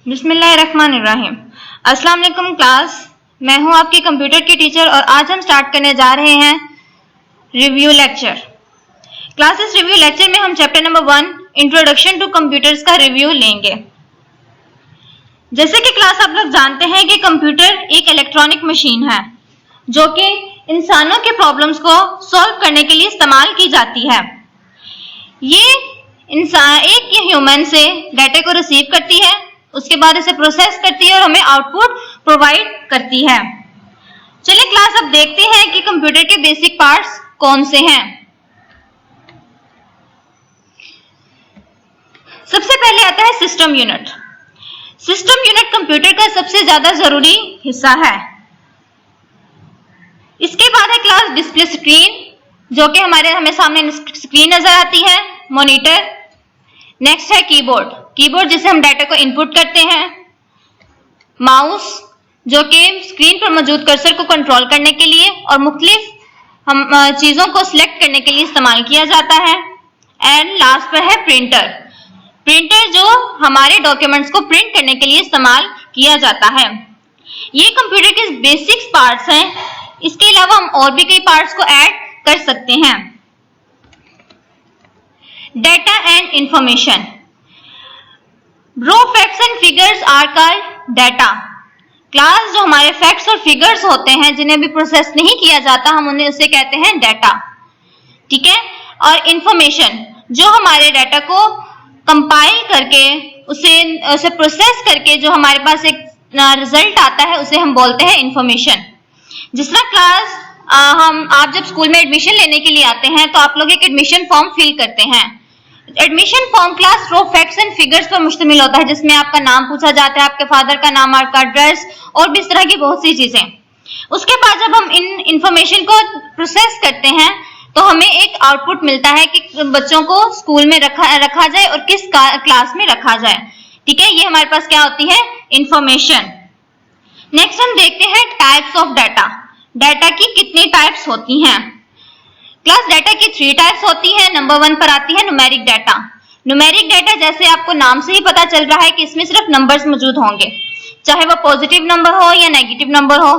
बिस्मिल्लाहिर्रहमानिर्रहीम। अस्सलाम वालेकुम क्लास, मैं हूं आपकी कंप्यूटर की टीचर और आज हम स्टार्ट करने जा रहे हैं रिव्यू लेक्चर। क्लास इस रिव्यू लेक्चर में हम chapter number 1 introduction to computers का रिव्यू लेंगे। जैसे कि क्लास आप लोग जानते हैं कि कंप्यूटर एक इलेक्ट्रॉनिक मशीन है जो कि इंसानों के प्रॉब्लम्स को सॉल्व करने के लिए इस्तेमाल की जाती है। ये इंसान एक ह्यूमन से डाटा को रिसीव करती है, उसके बाद इसे प्रोसेस करती है और हमें आउटपुट प्रोवाइड करती है। चलिए क्लास अब देखते हैं कि कंप्यूटर के बेसिक पार्ट्स कौन से हैं। सबसे पहले आता है system unit. System unit computer का सबसे ज्यादा जरूरी हिस्सा है। इसके बाद है क्लास डिस्प्ले स्क्रीन, जो कि हमें सामने स्क्रीन नजर आती है, मॉनिटर। नेक्स्ट है कीबोर्ड, कीबोर्ड जिसे हम डाटा को इनपुट करते हैं। माउस, जो कि स्क्रीन पर मौजूद कर्सर को कंट्रोल करने के लिए और मुख्तलिफ चीजों को सिलेक्ट करने के लिए इस्तेमाल किया जाता है। एंड लास्ट पर है प्रिंटर, प्रिंटर जो हमारे डॉक्यूमेंट्स को प्रिंट करने के लिए इस्तेमाल किया जाता है। ये कंप्यूटर के बेसिक्स पार्ट्स हैं। इसके अलावा हम और भी कई पार्ट्स को ऐड कर सकते हैं। Data and information, raw facts and figures are called data. Class जो हमारे फैक्ट्स और फिगर्स होते हैं जिन्हें भी प्रोसेस नहीं किया जाता, हम उन्हें उसे कहते हैं डेटा, ठीक है। और इंफॉर्मेशन जो हमारे डेटा को कंपाइल करके उसे प्रोसेस करके जो हमारे पास एक रिजल्ट आता है उसे हम बोलते हैं इंफॉर्मेशन। जिस तरह क्लास आप जब स्कूल में एडमिशन लेने के लिए आते हैं तो आप लोग एक एडमिशन फॉर्म फिल करते हैं। Admission form class raw facts and figures पर मुश्तमिल होता है, जिसमें आपका नाम पूछा जाता है, आपके फादर का नाम, आपका एड्रेस और भी इस तरह की बहुत सी चीजें। उसके बाद जब हम इन इंफॉर्मेशन को प्रोसेस करते हैं तो हमें एक आउटपुट मिलता है कि बच्चों को स्कूल में रखा जाए और किस क्लास में रखा जाए, ठीक है। ये हमारे पास क्या होती है, इंफॉर्मेशन। नेक्स्ट हम देखते हैं टाइप्स ऑफ डाटा। डाटा की कितनी टाइप्स होती हैं। क्लास डाटा की 3 टाइप्स होती हैं। नंबर 1 पर आती है न्यूमेरिक डाटा। न्यूमेरिक डाटा जैसे आपको नाम से ही पता चल रहा है कि इसमें सिर्फ नंबर्स मौजूद होंगे, चाहे वो पॉजिटिव नंबर हो या नेगेटिव नंबर हो,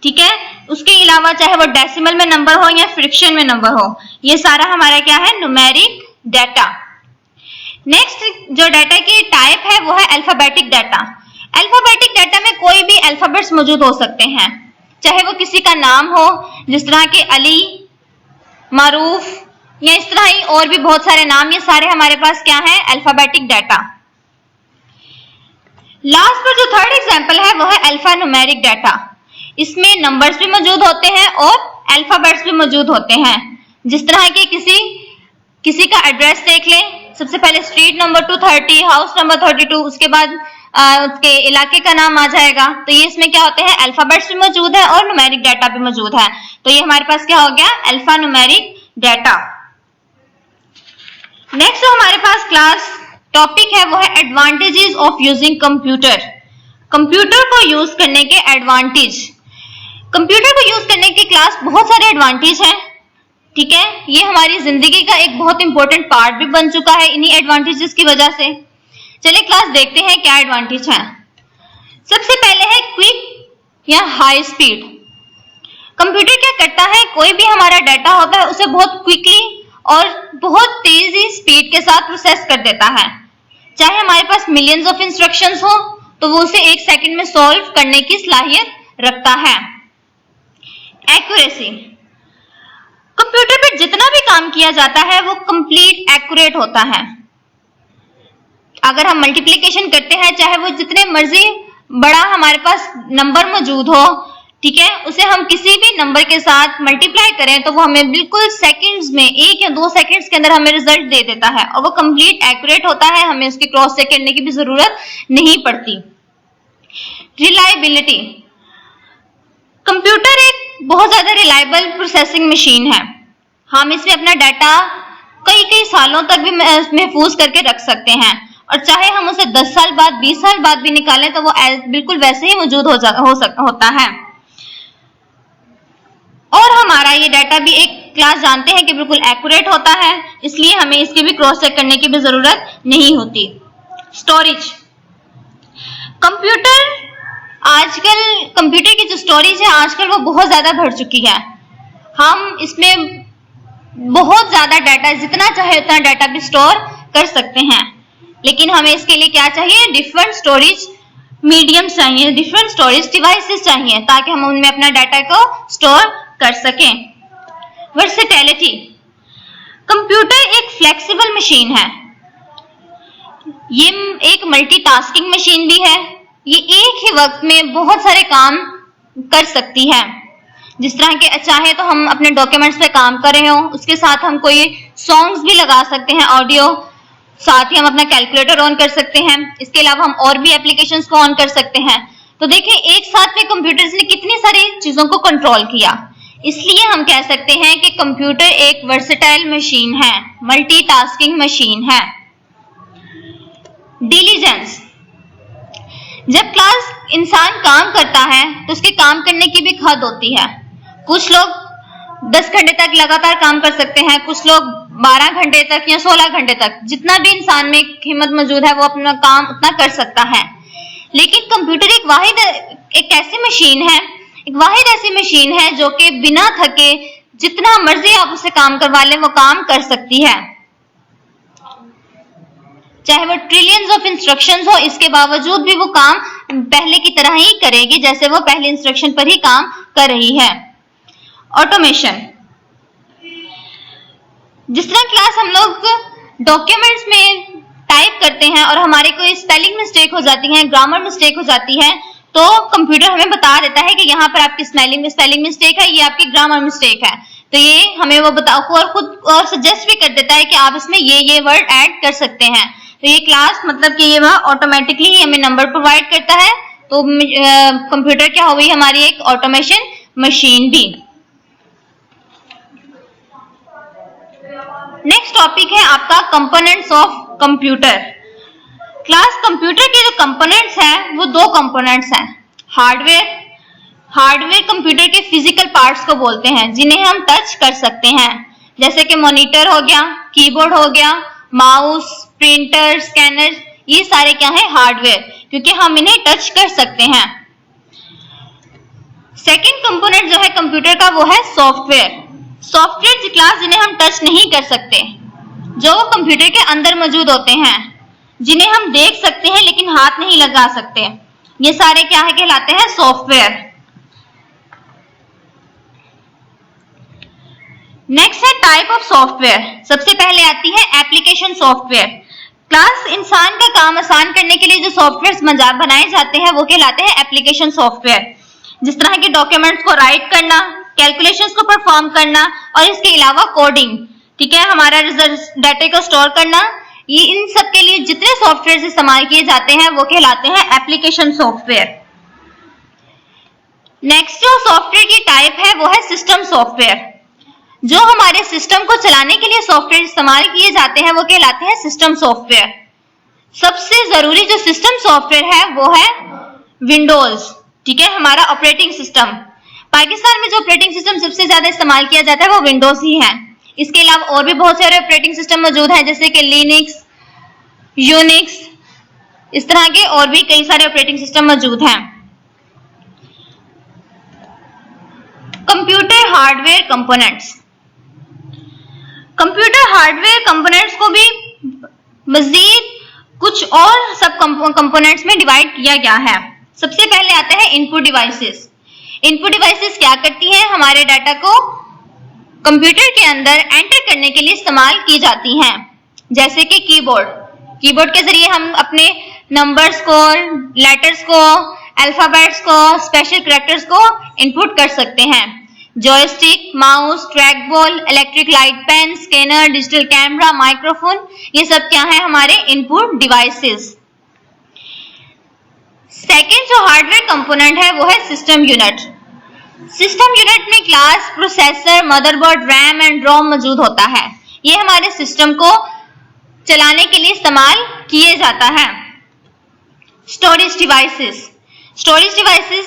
ठीक है। उसके अलावा चाहे वो डेसिमल में नंबर हो या फ्रैक्शन में नंबर हो, ये सारा हमारा क्या है, न्यूमेरिक डाटा। नेक्स्ट जो डाटा की टाइप है वो है अल्फाबेटिक डाटा। अल्फाबेटिक डाटा में कोई भी अल्फाबेट्स मौजूद हो सकते हैं, चाहे वो किसी का नाम हो, जिस तरह के अली, मारूफ या इस तरह ही और भी बहुत सारे नाम, ये सारे हमारे पास क्या है, अल्फाबेटिक डाटा। लास्ट पर जो थर्ड एग्जांपल है वो है अल्फा न्यूमेरिक डाटा। इसमें नंबर्स भी मौजूद होते हैं और अल्फाबेट्स भी मौजूद होते हैं। जिस तरह के किसी का एड्रेस देख लें, सबसे पहले स्ट्रीट नंबर 230, हाउस नंबर 32, उसके बाद उसके इलाके का नाम आ जाएगा। तो ये इसमें क्या होते हैं, अल्फाबेट्स भी मौजूद है और न्यूमेरिक डाटा भी मौजूद है। तो ये हमारे पास क्या हो गया, अल्फा न्यूमेरिक डाटा। नेक्स्ट जो हमारे पास क्लास टॉपिक है वो है advantages of using computer. Computer को यूज करने के एडवांटेज। कंप्यूटर को यूज करने की क्लास बहुत सारे एडवांटेज हैं, ठीक है। ये हमारी जिंदगी का एक बहुत इंपॉर्टेंट पार्ट भी बन चुका है इन्हीं एडवांटेजेस की वजह से। चलिए क्लास देखते हैं क्या एडवांटेज है। सबसे पहले है क्विक या हाई स्पीड। कंप्यूटर क्या करता है, कोई भी हमारा डाटा होता है उसे बहुत क्विकली और बहुत तेजी स्पीड के साथ प्रोसेस कर देता है। चाहे हमारे पास मिलियंस ऑफ इंस्ट्रक्शंस हो तो वो उसे 1 सेकंड में सॉल्व करने की सलाहियत रखता है। एक्यूरेसी, कंप्यूटर पर जितना भी काम किया जाता है वो कंप्लीट एक्यूरेट होता है। अगर हम मल्टीप्लिकेशन करते हैं, चाहे वो जितने मर्जी बड़ा हमारे पास नंबर मौजूद हो, ठीक है, उसे हम किसी भी नंबर के साथ मल्टीप्लाई करें तो वो हमें बिल्कुल सेकंड्स में, 1 या 2 सेकंड्स के अंदर हमें रिजल्ट दे देता है और वो कंप्लीट एक्यूरेट होता है। हमें उसकी क्रॉस चेक करने की भी जरूरत नहीं पड़ती। रिलायबिलिटी, कंप्यूटर एक बहुत ज्यादा रिलायबल प्रोसेसिंग मशीन है। हम इसमें अपना डाटा कई सालों तक भी महफूज करके रख सकते हैं और चाहे हम उसे 10 साल बाद, 20 साल बाद भी निकालें तो वो बिल्कुल वैसे ही मौजूद होता है। और हमारा ये डाटा भी एक क्लास जानते हैं कि बिल्कुल एक्यूरेट होता है, इसलिए हमें इसकी भी क्रॉस चेक करने की भी जरूरत नहीं होती। स्टोरेज, कंप्यूटर आजकल कंप्यूटर की जो स्टोरेज है आजकल वो बहुत ज्यादा बढ़ चुकी है। हम इसमें बहुत ज्यादा डाटा, जितना चाहे उतना डाटा भी स्टोर कर सकते हैं, लेकिन हमें इसके लिए क्या चाहिए? डिफरेंट स्टोरेज मीडियम चाहिए, डिफरेंट स्टोरेज डिवाइसेस चाहिए ताकि हम उनमें अपना डाटा को स्टोर कर सकें। वर्सेटैलिटी, कंप्यूटर एक फ्लेक्सिबल मशीन है, ये एक मल्टीटास्किंग मशीन भी है। ये एक ही वक्त में बहुत सारे काम कर सकती है। जिस तरह के चाहे तो हम अपने डॉक्यूमेंट्स पे काम कर रहे हो, उसके साथ हम कोई सॉन्ग्स भी लगा सकते हैं ऑडियो, साथ ही हम अपना कैलकुलेटर ऑन कर सकते हैं। इसके अलावा हम और भी एप्लीकेशंस को ऑन कर सकते हैं। तो देखिए एक साथ में कंप्यूटर्स ने कितनी सारी चीजों को कंट्रोल किया। इसलिए हम कह सकते हैं कि कंप्यूटर एक वर्सेटाइल मशीन है, मल्टीटास्किंग मशीन है। डिलीजेंस, जब क्लास इंसान काम करता है तो उसके काम करने की भी एक हद होती है। कुछ लोग 10 घंटे तक लगातार काम कर सकते हैं, कुछ लोग 12 घंटे तक या 16 घंटे तक, जितना भी इंसान में हिम्मत मौजूद है वो अपना काम उतना कर सकता है। लेकिन कंप्यूटर एक ऐसी मशीन है जो कि बिना थके जितना मर्जी आप उसे काम करवा लें वो काम कर सकती है, चाहे वो ट्रिलियंस ऑफ इंस्ट्रक्शंस हो, इसके बावजूद भी वो काम पहले की तरह ही करेगी जैसे वो पहले इंस्ट्रक्शन पर ही काम कर रही है। ऑटोमेशन, जिस तरह क्लास हम लोग डॉक्यूमेंट्स में टाइप करते हैं और हमारे कोई स्पेलिंग मिस्टेक हो जाती है, ग्रामर मिस्टेक हो जाती है, तो कंप्यूटर हमें बता देता है कि यहाँ पर आपकी स्पेलिंग मिस्टेक है, ये आपकी ग्रामर मिस्टेक है। तो ये हमें वो और खुद और सजेस्ट भी कर देता है कि आप इसमें ये वर्ड ऐड कर सकते हैं। तो ये क्लास मतलब कि ये वह ऑटोमेटिकली हमें नंबर प्रोवाइड करता है। तो कंप्यूटर क्या हो गई हमारी एक ऑटोमेशन मशीन भी। नेक्स्ट टॉपिक है आपका components of computer. Class computer के जो कंपोनेंट्स हैं वो दो कंपोनेंट्स हैं। हार्डवेयर कंप्यूटर के फिजिकल पार्ट्स को बोलते हैं जिन्हें हम टच कर सकते हैं, जैसे कि मॉनिटर हो गया, कीबोर्ड हो गया, माउस, प्रिंटर, स्कैनर, ये सारे क्या है? हार्डवेयर, क्योंकि हम इन्हें टच कर सकते हैं। सेकंड कंपोनेंट जो है कंप्यूटर का वो है सॉफ्टवेयर। सॉफ्टवेयर क्लास जिन्हें हम टच नहीं कर सकते, जो कंप्यूटर के अंदर मौजूद होते हैं, जिन्हें हम देख सकते हैं लेकिन हाथ नहीं लगा सकते, ये सारे क्या है कहलाते हैं? सॉफ्टवेयर। नेक्स्ट है टाइप ऑफ सॉफ्टवेयर। सबसे पहले आती है एप्लीकेशन सॉफ्टवेयर। क्लास इंसान का काम आसान करने के लिए जो सॉफ्टवेयर बनाए जाते हैं वो कहलाते हैं एप्लीकेशन सॉफ्टवेयर। जिस तरह के डॉक्यूमेंट्स को राइट करना, कैलकुलेशंस को परफॉर्म करना और इसके अलावा कोडिंग, ठीक है, हमारा डाटा को स्टोर करना, ये इन सब के लिए जितने सॉफ्टवेयर इस्तेमाल किए जाते हैं वो कहलाते हैं एप्लीकेशन सॉफ्टवेयर। नेक्स्ट जो सॉफ्टवेयर की टाइप है वो है सिस्टम सॉफ्टवेयर। जो हमारे सिस्टम को चलाने के लिए सॉफ्टवेयर इस्तेमाल किए जाते हैं वो कहलाते हैं सिस्टम सॉफ्टवेयर। सबसे जरूरी जो सिस्टम सॉफ्टवेयर है वो है विंडोज, ठीक है, हमारा ऑपरेटिंग सिस्टम। पाकिस्तान में जो ऑपरेटिंग सिस्टम सबसे ज्यादा इस्तेमाल किया जाता है वो विंडोज ही है। इसके अलावा और भी बहुत सारे ऑपरेटिंग सिस्टम मौजूद हैं जैसे कि लिनक्स, यूनिक्स, इस तरह के और भी कई सारे ऑपरेटिंग सिस्टम मौजूद हैं। Computer hardware components. Computer hardware components को भी मजीद कुछ और सब कंपोनेंट्स में डिवाइड किया गया है। सबसे पहले आता है इनपुट डिवाइसेस। इनपुट डिवाइसेस क्या करती हैं? हमारे डाटा को कंप्यूटर के अंदर एंटर करने के लिए इस्तेमाल की जाती हैं, जैसे कि कीबोर्ड के जरिए हम अपने नंबर्स को, लेटर्स को, अल्फाबेट्स को, स्पेशल कैरेक्टर्स को इनपुट कर सकते हैं। Joystick, mouse, track ball, electric light pen, scanner, digital camera, microphone, ये सब क्या है? हमारे इनपुट डिवाइसेस। सेकेंड जो हार्डवेयर कंपोनेंट है वो है सिस्टम यूनिट। सिस्टम यूनिट में class, processor, motherboard, RAM and ROM मौजूद होता है। ये हमारे सिस्टम को चलाने के लिए इस्तेमाल किए जाता है। स्टोरेज डिवाइसेस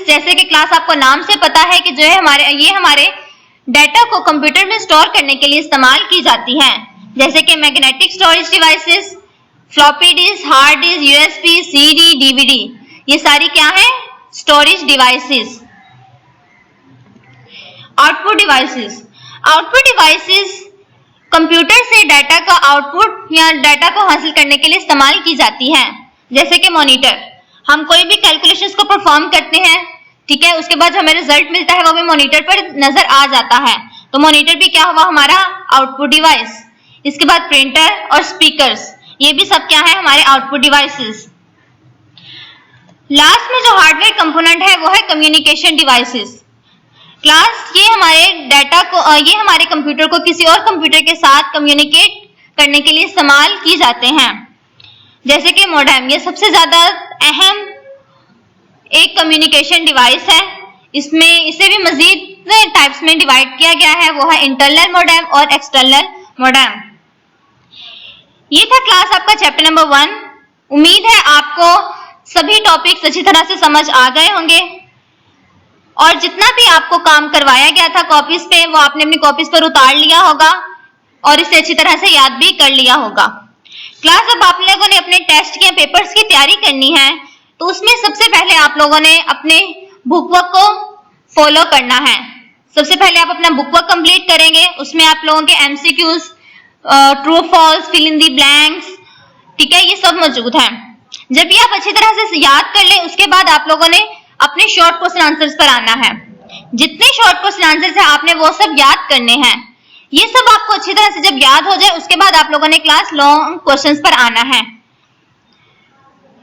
जैसे कि क्लास आपको नाम से पता है कि जो है ये हमारे डाटा को कंप्यूटर में स्टोर करने के लिए इस्तेमाल की जाती हैं, जैसे कि magnetic storage devices, floppy disk, hard disk, USB, CD, DVD, ये सारी क्या है? Storage devices. Output devices. Output devices computer से डाटा का आउटपुट या डाटा को हासिल करने के लिए इस्तेमाल की जाती हैं। जैसे कि मॉनिटर, हम कोई भी कैलकुलेशंस को परफॉर्म करते हैं, ठीक है, उसके बाद हमें रिजल्ट मिलता है, वो भी मॉनिटर पर नजर आ जाता है, तो मॉनिटर भी क्या हुआ? हमारा आउटपुट डिवाइस। इसके बाद प्रिंटर और स्पीकर्स, ये भी सब क्या है? हमारे आउटपुट डिवाइसेस। लास्ट में जो हार्डवेयर कंपोनेंट है वो है कम्युनिकेशन डिवाइसेस। क्लास ये हमारे डाटा को, ये हमारे कंप्यूटर को किसी और कंप्यूटर के साथ कम्युनिकेट करने के लिए इस्तेमाल की जाते हैं। जैसे कि मॉडेम, ये सबसे ज्यादा अहम एक कम्युनिकेशन डिवाइस है। इसे भी मजीद टाइप्स में डिवाइड किया गया है, वो है इंटरनल मॉडेम और एक्सटर्नल मॉडेम। ये था क्लास आपका चैप्टर नंबर 1। उम्मीद है आपको सभी टॉपिक्स अच्छी तरह से समझ आ गए होंगे और जितना भी आपको काम करवाया गया था कॉपीज पे, वो आपने अपनी कॉपीज पर उतार लिया होगा और इसे अच्छी तरह से याद भी कर लिया होगा। क्लास अब आप लोगों ने अपने टेस्ट या पेपर्स की तैयारी करनी है, तो उसमें सबसे पहले आप लोगों ने अपने बुक वर्क को फॉलो करना है। सबसे पहले आप अपना बुक वर्क कंप्लीट करेंगे, उसमें आप लोगों के MCQs, true false, fill in the blanks, ठीक है, ये सब मौजूद है। जब ये आप अच्छी तरह से याद कर लें, उसके बाद आप लोगों ने अपने शॉर्ट क्वेश्चन आंसर्स पर आना है। जितने शॉर्ट क्वेश्चन आंसर्स है आपने वो सब याद करने हैं। ये सब आपको अच्छी तरह से जब याद हो जाए, उसके बाद आप लोगों ने क्लास लॉन्ग क्वेश्चंस पर आना है।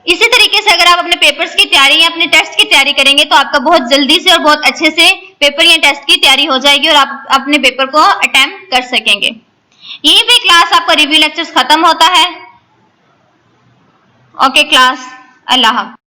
इसी तरीके से अगर आप अपने पेपर्स की तैयारी या अपने टेस्ट की तैयारी करेंगे तो आपका बहुत जल्दी से और बहुत अच्छे से पेपर या टेस्ट की तैयारी हो जाएगी और आप अपने पेपर को अटेम्प्ट कर सकेंगे। यहीं पे क्लास आपका रिव्यू लेक्चर्स खत्म होता है। ओके क्लास, अल्लाह हाफ़िज़।